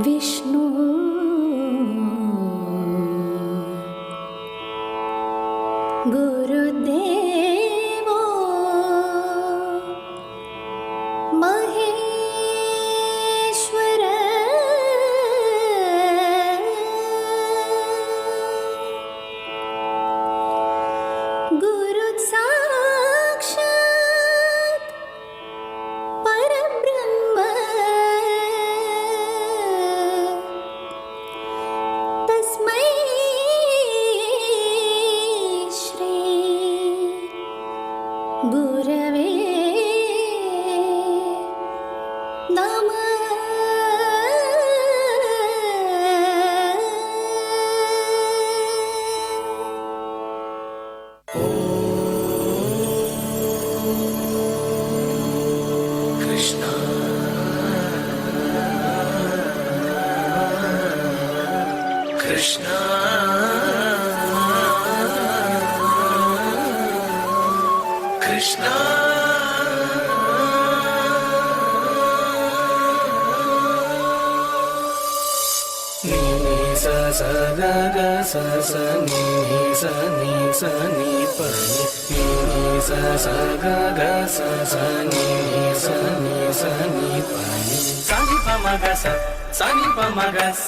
विष्णु गुरुदेवो महेश्वर गुरु साक्षात् परब्रह्म तस्मै श्री गुरवे नमः। कृष्ण कृष्ण कृष्ण नी स स ग ग स स नी स नी स नी प नी स स ग ग स स नी स नी स नी प नी सा नि प म ग स सा नि प म ग स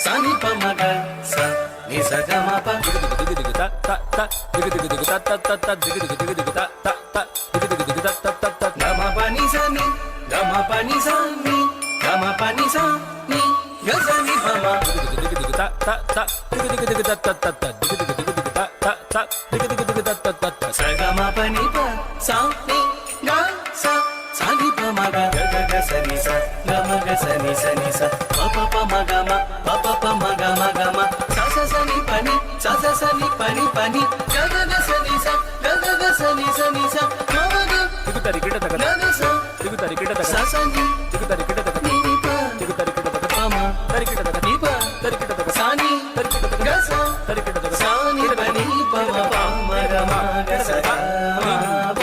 सा नि प म ग स नी स ग म प ता ता ता दिग दिग दिग ता ता ता ता दिग दिग दिग दिग ता ता ता दिग दिग दिग ता ता ता ता ग म प नि स नि ग म प नि स नि ग म प नि स नि ग स नि प म दिग दिग ता ता ता दिग दिग दिग ता ता ता ता दिग दिग दिग दिग ता ता ता दिग दिग दिग ता ता ता ता स ग म प नि प सा नि ग स सा नि प म ग ग ग ग स नि स ग म ग स नि स प प प म ग म प प प म ग म सा स स नि प नि सा स स नि प नि ग ग ग स नि स ग ग ग स नि स म म ग दिग तरि गिट तक ग ग स दिग तरि गिट तक सा स नि दिग तरि गिट तक नि नि प दिग तरि गिट तक प म तरि गिट तक नि प तरि गिट तक सा नि तरि गिट तक ग स तरि गिट तक सा नि प नि प म प म ग म ग स ग म प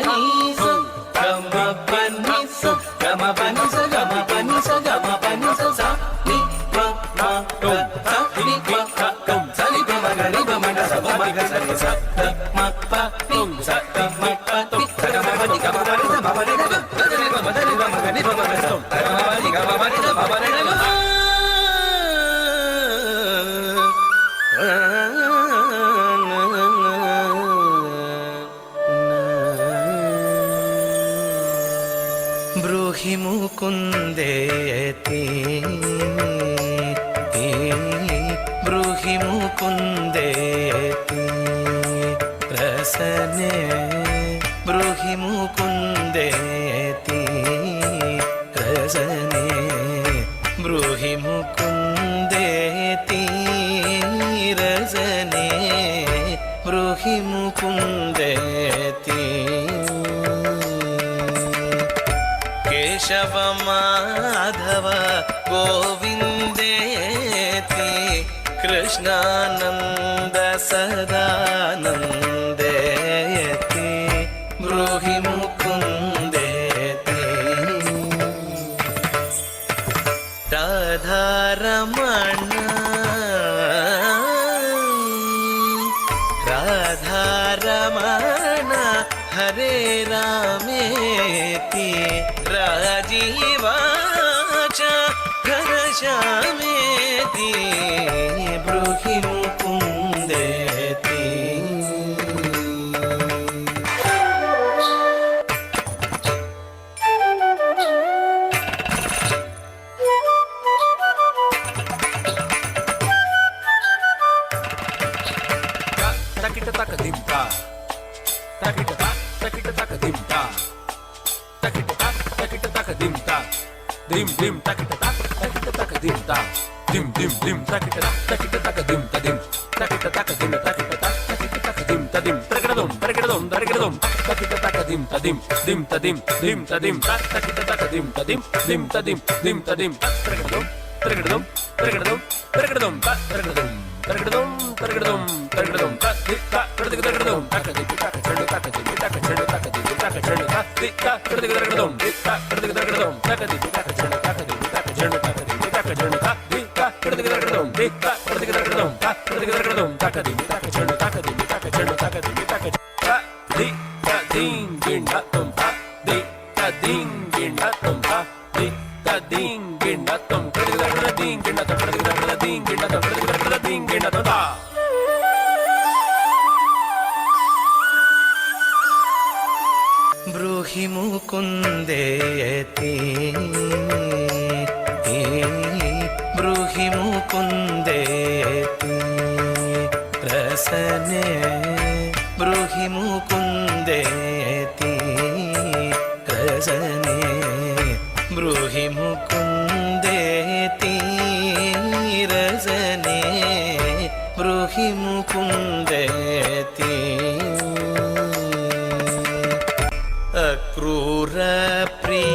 नि स ग म प नि स ग म प नि स ग म प नि स ग म प नि स सा नि प म ग सा नि प ग सा नि प म ग नि प म ग स प म ग स नि स ग म प नि स ग म प नि स ग म प नि ग म प नि स म प नि ग ग नि प म ग नि प म ग नि प म ग स ग म प नि ग म प नि स म प नि ग ग ब्रूहि मुकुन्देति ब्रूहि मुकुन्देति रसने ब्रूहि मुकुन्देति रसने ब्रूहि मुकुन्देति रसने ब्रूहि मुकुन्देति केशव माधव गोविन्देति कृष्णानन्द सदानन्देति ब्रूहि मुकुन्देति राधारमण राधारमण हरे रामेति राजीवाच घनश्यामेति ब्रूहि मुकुन्देति तकिट तक दिम्ता तकिट तक दिम्ता तकिट तक दिम्ता dim dim takita dim ta dim dim dim takita dim ta dim takita dim ta dim takita dim ta dim dim ta dim takita dim ta dim dim ta dim takita బ్రూహి ముకుందేతి బ్రూహి ముకుందేతి రసనే బ్రూహి ముకుందేతి రసనే బ్రూహి ముకుందేతి రసనే బ్రూహి ముకుందేతి అక్రూర ప్రియ